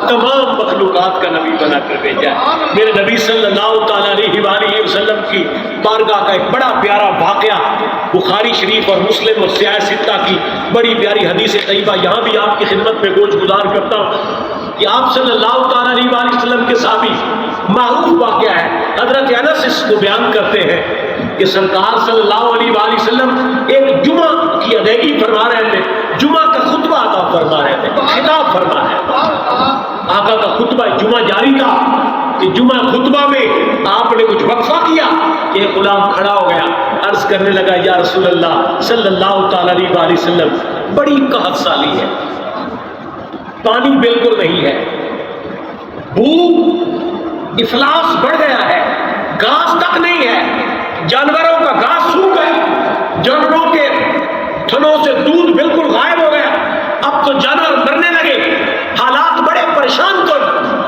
تمام مخلوقات کا نبی بنا کر بھیجا ہے۔ میرے نبی صلی اللہ تعالیٰ علیہ وآلہ وسلم کی بارگاہ کا ایک بڑا پیارا واقعہ بخاری شریف اور مسلم اور سیاہ ستہ کی بڑی پیاری حدیث طیبہ یہاں بھی آپ کی خدمت میں گوش گزار کرتا ہوں کہ آپ صلی اللہ تعالیٰ علیہ وآلہ وسلم کے صحابی معروف واقعہ ہے، حضرت انس اس کو بیان کرتے ہیں کہ سرکار صلی اللہ علیہ وآلہ وسلم ایک جمعہ کی ادائیگی فرما رہے تھے، جمعہ کا خطبہ عطا فرما رہے تھے، خطاب فرما رہے تھے۔ آقا کا خطبہ جمعہ جاری تھا کہ جمعہ خطبہ میں آپ نے کچھ وقفہ کیا کہ ایک غلام کھڑا ہو گیا، عرض کرنے لگا یا رسول اللہ صلی اللہ تعالیٰ علیہ وآلہ وسلم بڑی قحط سالی ہے، پانی بالکل نہیں ہے، بھوک افلاس بڑھ گیا ہے، گھاس تک نہیں ہے، جانوروں کا گھاس سوکھ گیا، جانوروں کے تھنوں سے دودھ بالکل غائب ہو گیا، اب تو جانور مرنے لگے، حالات بڑے پریشان کر۔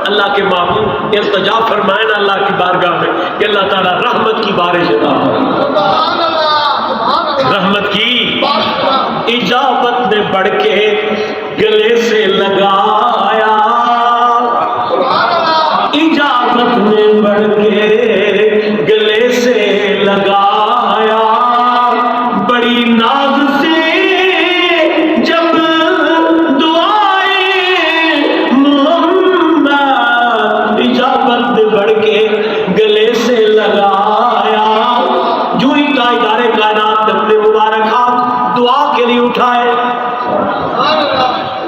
اللہ کے معبود التجا فرمائے نا اللہ کی بارگاہ میں کہ اللہ تعالیٰ رحمت کی بارش عطا فرمائے، رحمت کی اجابت نے بڑھ کے گلے سے لگایا، اجابت نے بڑھ کے گلے سے لگایا، بڑی ناز سے جب دعائیں محمد، اجابت نے بڑھ کے گلے سے لگایا، جو ہی تاجدار کائنات نے اپنے مبارک ہاتھ دعا کے لیے اٹھائے،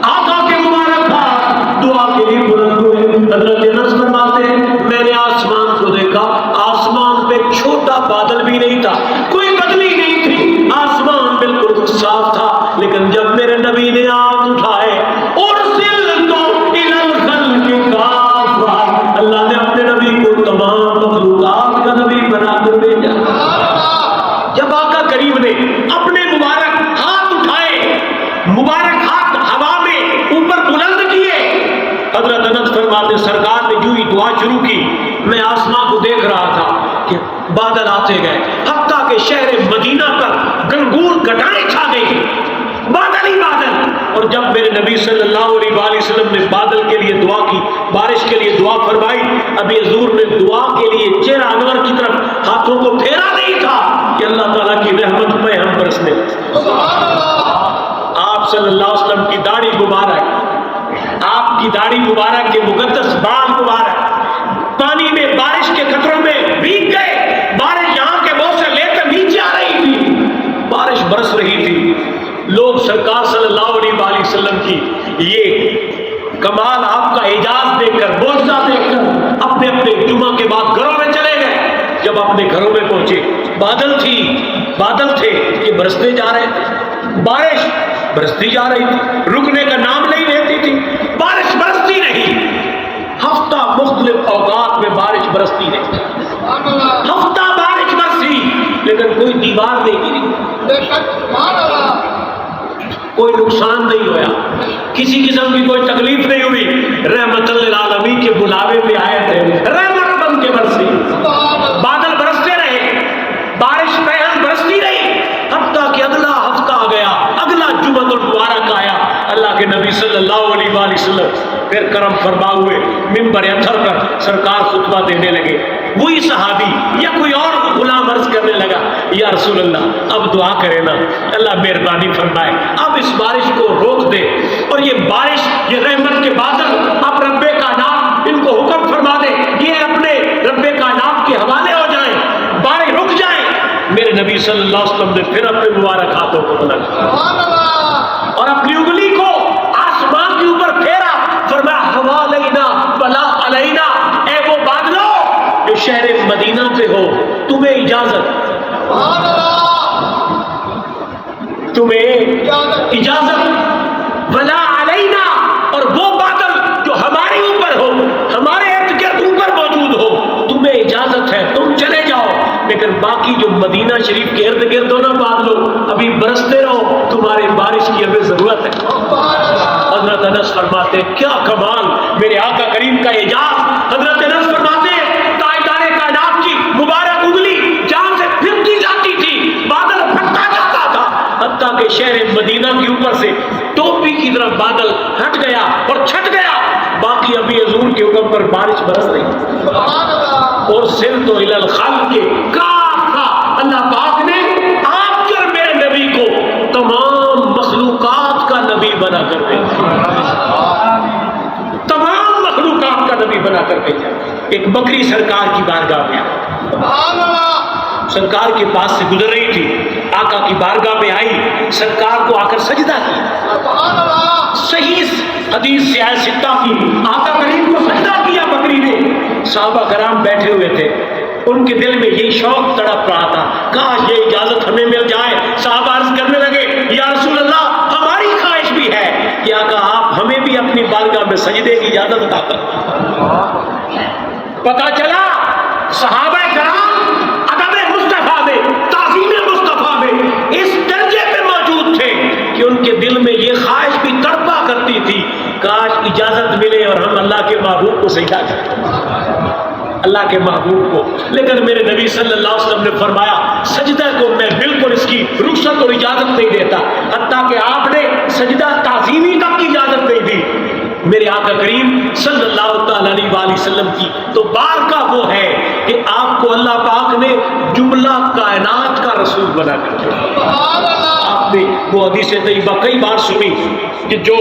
آقا کے مبارک ہاتھ دعا کے لیے بلند ہوئے۔ حضرت انس فرماتے ہیں میں نے آسمان کو دیکھا، آسمان پہ چھوٹا بادل بھی نہیں تھا، کوئی بدلی نہیں تھی، آسمان بالکل صاف تھا، لیکن جب میرے نبی نے ہاتھ اٹھائے ارسلت الی الخلق کافہ، اللہ نے اپنے نبی کو تمام مخلوقات کا نبی بنا کر بھیجا۔ جب آقا کریم نے اپنے مبارک ہاتھ اٹھائے، مبارک ہاتھ ہوا میں اوپر بلند کیے، حضرت انس فرماتے سرکار نے جو ہی دعا شروع کی، میں آسمان کو دیکھ رہا تھا کہ بادل آتے گئے، حتیٰ کہ شہر مدینہ پر گنگور گٹائیں چھا گئی، بادل ہی بادل۔ اور جب میرے نبی صلی اللہ علیہ وآلہ وسلم نے بادل کے لیے دعا کی، بارش کے لیے دعا فرمائی، ابھی حضور نے دعا کے لیے چہرہ انور کی طرف ہاتھوں کو پھیرا نہیں تھا کہ اللہ تعالیٰ کی رحمت میں ہم برسنے۔ آپ صلی اللہ علیہ وسلم کی داڑھی مبارک، آپ کی داڑھی مبارک کے مقدس بال مبارک پانی میں بارش کے قطروں میں بھیگ گئے، بارش یہاں کے بہت سے لے کر نیچے آ رہی تھی، بارش برس رہی تھی، لوگ سرکار صلی اللہ علیہ وآلہ وسلم کی یہ کمال آپ کا اعجاز دیکھ کر، معجزہ دیکھ کر اپنے اپنے جمعہ کے بعد گھروں میں چلے گئے۔ جب اپنے گھروں میں پہنچے بادل تھے کہ برستے جا رہے تھے، بارش برستی جا رہی تھی، رکنے کا نام نہیں لیتی تھی، بارش برستی نہیں، ہفتہ مختلف اوقات میں بارش برستی نہیں، ہفتہ بارش برسی لیکن کوئی دیوار نہیں گری، کوئی نقصان نہیں ہوا، کسی قسم کی کوئی تکلیف نہیں ہوئی، رحمت للعالمین کے بلاوے پہ آئے تھے، رحمت بن کے برسی، بادل برستے رہے، بارش پہن برستی رہی، حتیٰ کہ اگلا ہفتہ آ گیا، اگلا جمعہ المبارک آیا، اللہ کے نبی صلی اللہ علیہ وآلہ وسلم پھر کرم فرما ہوئے منبر اطہر پر سرکار خطبہ دینے لگے، وہی صحابی یا کوئی اور غلام عرض کرنے لگا یا رسول اللہ اب دعا کرے نا، اللہ مہربانی فرمائے اب اس بارش کو روک دے، اور یہ بارش، یہ رحمت کے بادل اب رب کائنات ان کو حکم فرما دے، یہ اپنے رب کائنات کے حوالے ہو جائیں، بارش رک جائیں۔ میرے نبی صلی اللہ علیہ وسلم نے پھر اپنے مبارک ہاتھوں کو بلند کیا اور اپنی انگلی کو آسمان کے اوپر پھیرا، فرمایا حوالینا ولا علینا، اے وہ بادلوں جو شہر مدینہ پہ ہو، تمہیں اجازت، تمہیں اجازت، ولا علینا، اور وہ بادل جو ہمارے اوپر ہو، ہمارے ارد گرد اوپر موجود ہو، تمہیں اجازت ہے، تم چلے جاؤ، لیکن باقی جو مدینہ شریف کے ارد گرد ہو نا بادلوں، ابھی برستے رہو، تمہاری بارش کی ہمیں ضرورت ہے۔ حضرت انس فرماتے ہیں کیا کمال میرے آقا کریم کا اعجاز، حضرت انس فرماتے ہیں تاجدار کائنات کی مبارک انگلی جہاں سے پھرتی جاتی تھی، بادل پھٹتا جاتا تھا، حتیٰ کہ شہر مدینہ کے اوپر سے ٹوپی کی طرف بادل ہٹ گیا اور چھٹ گیا، باقی ابھی پر بارش برس رہی ہے، اور سرت الی الخلق کافہ، اللہ پاک نے آپ کے اور میرے نبی کو تمام مخلوقات کا نبی بنا کر بھیجا، تمام مخلوقات کا نبی بنا کر بھیجا۔ ایک بکری سرکار کی بارگاہ میں سرکار کے پاس سے گزر رہی تھی، آقا کی بارگاہ میں آئی، سرکار کو آ کر سجدہ کیا۔ صحیح حدیث سے آئے ستہ کی، آقا کریم کو سجدہ کیا بکری نے۔ صحابہ کرام بیٹھے ہوئے تھے، ان کے دل میں یہی شوق تڑپ رہا تھا، کاش یہ اجازت ہمیں مل جائے۔ صحابہ عرض کرنے لگے، یا رسول اللہ ہماری خواہش بھی ہے کہ آقا آپ ہمیں بھی اپنی بارگاہ میں سجدے کی اجازت عطا کر۔ پتہ چلا صحابہ کرام ادب مصطفیٰ میں، تعظیم مصطفیٰ میں اس درجے پہ موجود تھے کہ ان کے دل میں یہ خواہش بھی تڑپا کرتی تھی، کاش اجازت ملے اور ہم اللہ کے محبوب کو سجدہ کریں، اللہ کے محبوب کو۔ لیکن میرے نبی صلی اللہ علیہ وسلم نے فرمایا سجدہ کو میں بالکل اس کی رخصت اور اجازت نہیں دیتا، حتیٰ کہ آپ نے سجدہ تعظیمی تک کی اجازت نہیں دی۔ میرے آقا کریم صلی اللہ تعالی علیہ وآلہ وسلم کی تو بارگاہ وہ ہے کہ آپ کو اللہ پاک نے جملہ کائنات کا رسول بنا کر دیا۔ آپ نے وہ حدیث طیبہ کئی بار سنی کہ جو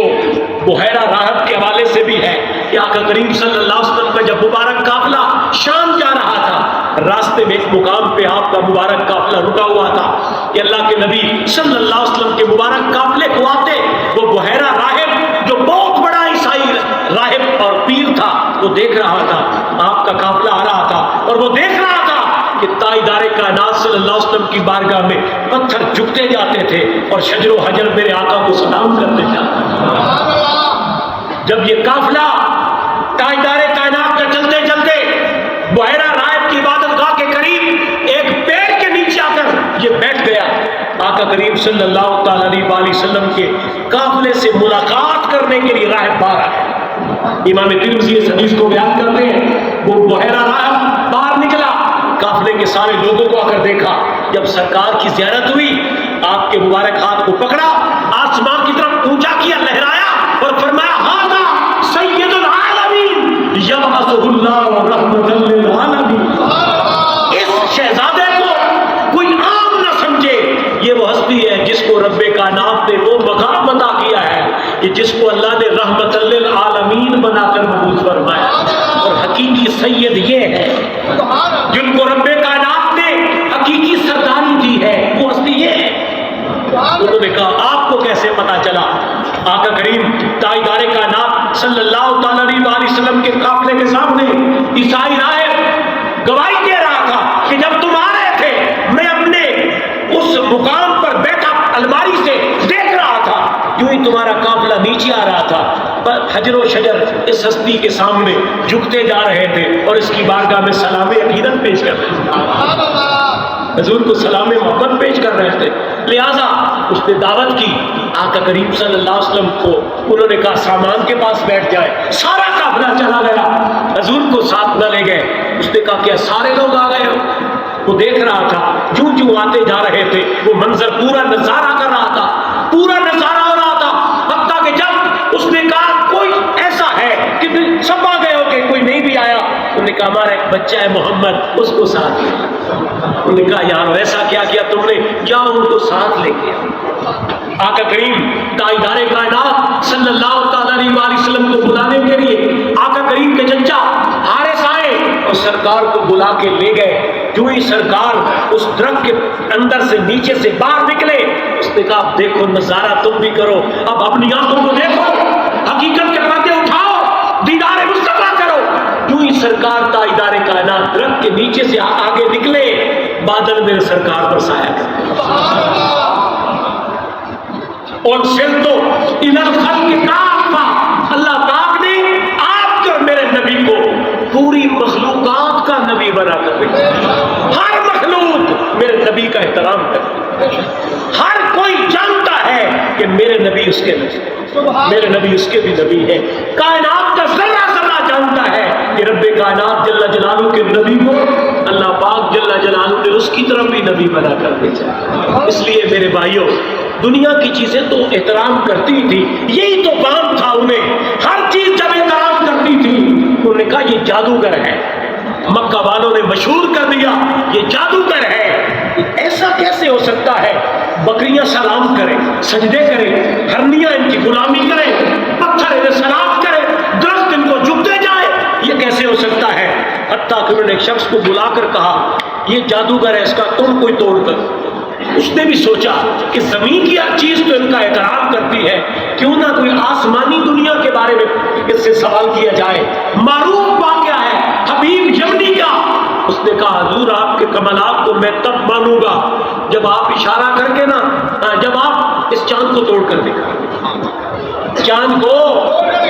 بحیرہ راہب کے حوالے سے بھی ہے کہ آقا کریم صلی اللہ علیہ وسلم کا جب مبارک قافلہ شام جا رہا تھا، راستے میں ایک مقام پہ آپ کا مبارک قافلہ رکا ہوا تھا کہ اللہ کے نبی صلی اللہ علیہ وسلم کے مبارک قافلے کو آتے وہ بحیرہ راہب جو بہت بڑا عیسائی راہب اور پیر تھا وہ دیکھ رہا تھا، آپ کا قافلہ آ رہا تھا اور وہ دیکھ رہا تھا کہ تاجدار کائنات صلی اللہ علیہ وسلم کی بارگاہ میں پتھر جھکتے جاتے تھے اور شجر و حجر میرے آقا کو سلام کرتے جاتے۔ جب یہ قافلہ تاجدار کائنات کا چلتے چلتے بحیرہ راہب کی عبادت گاہ کے قریب ایک پیڑ کے نیچے آ کر یہ بیٹھ گیا، آقا کریم صلی اللہ تعالی علیہ وآلہ وسلم کے قافلے سے ملاقات کرنے کے لیے راہب باہر آیا۔ امام ترمذی اس حدیث کو بیان کرتے ہیں، وہ بحیرہ راہب باہر نکلا، قافلے کے سارے لوگوں کو آ کر دیکھا، جب سرکار کی زیارت ہوئی آپ کے مبارک ہاتھ کو پکڑا، آسمان کی طرف اونچا کیا، لہرایا اور فرمایا ھذا سید العالمین یبعثہ اللہ رحمۃ للعالمین۔ اس شہزادے کو کوئی عام نہ سمجھے، یہ وہ ہستی ہے جس کو رب کائنات نے وہ مقام عطا کیا ہے کہ جس کو اللہ نے رحمت للعالمین بنا کر مبعوث فرمایا، اور حقیقی سید یہ ہے جن کو رب کائنات نے حقیقی سرداری دی ہے، وہ ہستی یہ ہے۔ انہوں نے کہا آپ کو کیسے پتا چلا؟ آقا کریم تاجدار کائنات صلی اللہ تعالی علیہ وآلہ وسلم کے قافلے کے سامنے عیسائی راہب گواہی دے رہا تھا کہ جب تم آ رہے تھے میں اپنے اس مقام پر بیٹھا الماری سے دیکھ رہا تھا، یوں ہی تمہارا قافلہ نیچے آ رہا تھا، حجر و شجر اس ہستی کے سامنے جھکتے جا رہے تھے اور اس کی بارگاہ میں سلام عقیدت پیش کر رہے تھے، حضور کو سلام محبت پیش کر رہے تھے۔ لہٰذا اس نے دعوت کی آقا کریم صلی اللہ علیہ وسلم کو، انہوں نے کہا سامان کے پاس بیٹھ جائے، سارا قافلہ چلا گیا، حضور کو ساتھ نہ لے گئے۔ اس نے کہا کیا سارے لوگ آ گئے ہو؟ وہ دیکھ رہا تھا، جو جو آتے جا رہے تھے وہ منظر پورا نظارہ کر رہا تھا، پورا نظارہ ہو رہا تھا، حتیٰ کہ جب اس نے کہا کوئی ایسا ہے کہ سب آ گئے ہو کہ کوئی نہیں بھی آیا، انہوں نے کہا ہمارا ایک بچہ ہے محمد، اس کو ساتھ لے۔ انہوں نے کہا یار ایسا کیا کیا تم نے؟ جاؤ ان کو ساتھ لے کے آقا کریم تاجدار کائنات صلی اللہ تعالی علیہ وآلہ وسلم کو بلانے کے لیے آقا کریم کے چچا حارث آئے اور سرکار کو بلا کے لے گئے۔ جو ہی سرکار اس درخت کے اندر سے نیچے سے باہر نکلے، اس نے کہا دیکھو نظارہ تم بھی کرو، اب اپنی آنکھوں کو دیکھو، حقیقت کے پردے اٹھاؤ، دیدار مصطفیٰ کرو۔ جو ہی سرکار تاجدار کائنات درخت کے نیچے سے آگے نکلے، بادل میرے سرکار پر سایہ کرتے اور سر تو الخلق کافہ، اللہ پاک نے آپ کے اور میرے نبی کو پوری مخلوقات کا نبی بنا کر بھیجا۔ ہر مخلوق میرے نبی کا احترام کرتی ہے، ہر کوئی جانتا ہے کہ میرے نبی اس کے نبی، میرے نبی اس کے بھی نبی ہے۔ کائنات کا ذرہ ذرہ جانتا ہے کہ رب کائنات جل جلالہ کے نبی کو اللہ پاک جل جلالہ نے اس کی طرف بھی نبی بنا کر بھیجا۔ اس لیے میرے بھائیوں دنیا کی چیزیں تو احترام کرتی تھی، یہی تو کام تھا انہیں، ہر چیز جب احترام کرتی تھی انہوں نے کہا یہ جادوگر ہے، مکہ والوں نے مشہور کر دیا یہ جادوگر ہے۔ ایسا کیسے ہو سکتا ہے؟ بکریاں سلام کریں، سجدے کریں، ہرنیاں ان کی غلامی کریں، پتھر انہیں سلام کریں، درخت ان کو جھکتے جائے، یہ کیسے ہو سکتا ہے؟ حتیٰ کہ انہوں نے ایک شخص کو بلا کر کہا یہ جادوگر ہے، اس کا تم کوئی توڑ کر۔ اس نے بھی سوچا کہ زمین کی ہر چیز تو ان کا اعتراف کرتی ہے، کیوں نہ کوئی آسمانی دنیا کے بارے میں اس سے سوال کیا جائے۔ معروف واقعہ ہے حبیب یمنی کا، اس نے کہا حضور آپ کے کمالات کو میں تب مانوں گا جب آپ اشارہ کر کے نا، جب آپ اس چاند کو توڑ کر دکھائیں، چاند کو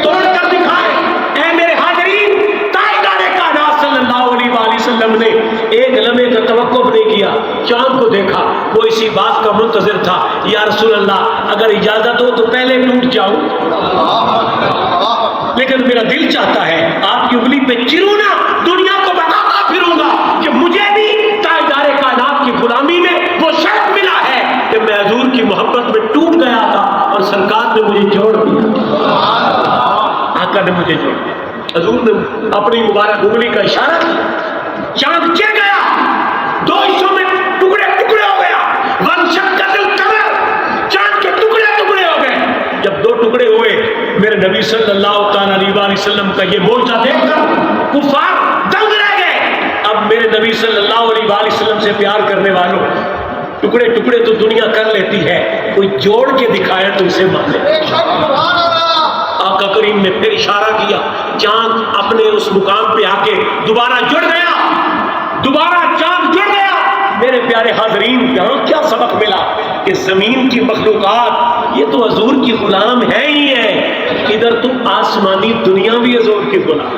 توڑ کر دکھائیں۔ اے میرے حاضرین، تاجدار کائنات صلی اللہ علیہ وآلہ وسلم نے ایک لمحے کا توقف نہیں کیا، چاند کو دیکھا، وہ اسی بات کا منتظر تھا، یا رسول اللہ اگر اجازت ہو تو پہلے ٹوٹ جاؤں، لیکن میرا دل چاہتا ہے آپ کی انگلی پہ چروں نا، دنیا کو بتاتا پھروں گا کہ مجھے بھی تاجدار کائنات کی غلامی میں وہ شرف ملا ہے کہ میں حضور کی محبت میں ٹوٹ گیا تھا اور سرکار نے مجھے جوڑ دیا، آقا نے مجھے جوڑ دیا۔ حضور نے اپنی مبارک انگلی کا اشارہ کیا، چاند چڑھ گیا، دو حصوں میں ٹکڑے ٹکڑے ہو گیا، وانشقت القمر، چاند کے ٹکڑے ٹکڑے ہو گئے۔ جب دو ٹکڑے ہوئے، میرے نبی صلی اللہ تعالیٰ علیہ وسلم کا یہ معجزہ دیکھ کر کفار دنگ رہ گئے۔ اب میرے نبی صلی اللہ علیہ وسلم سے پیار کرنے والوں، ٹکڑے ٹکڑے تو دنیا کر لیتی ہے، کوئی جوڑ کے دکھایا تو اسے مان لے۔ آقا کریم نے پھر اشارہ کیا، چاند اپنے اس مقام پہ آ کے دوبارہ جڑ گیا، دوبارہ چاند جڑ گیا۔ میرے پیارے حاضرین، یہاں کیا سبق ملا کہ زمین کی مخلوقات یہ تو حضور کی غلام ہے ہی ہے، ادھر تو آسمانی دنیا بھی حضور کی غلام۔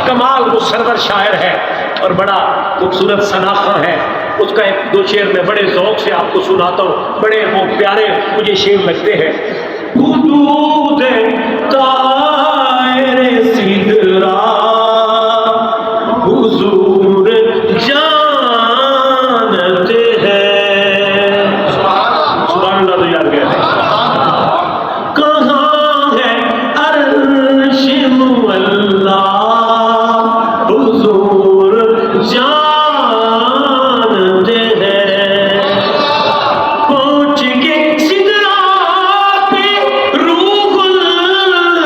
کمال وہ سرور شاعر ہے اور بڑا خوبصورت سناخہ ہے، اس کا ایک دو شعر میں بڑے ذوق سے آپ کو سناتا ہوں، بڑے وہ پیارے مجھے شعر لگتے ہیں۔ حدود طائر سدرا حضور جانتے ہیں، سبحان اللہ تو یاد گئے، کہاں ہے عرش معلا حضور جانتے ہیں، پہنچ کے سدرا پہ روح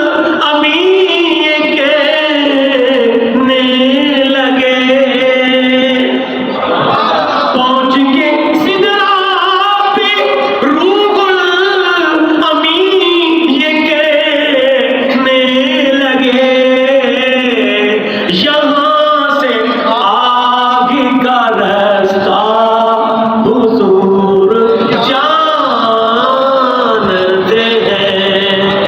الامین کہنے لگے، پہنچ کے سدرا پہ روح الامین کہنے لگے، یہاں سے آگے کا راستہ حضور جانتے ہیں۔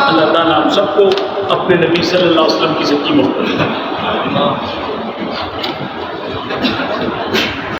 اللہ تعالیٰ ہم سب کو اپنے نبی صلی اللہ علیہ وسلم کی سچی محبت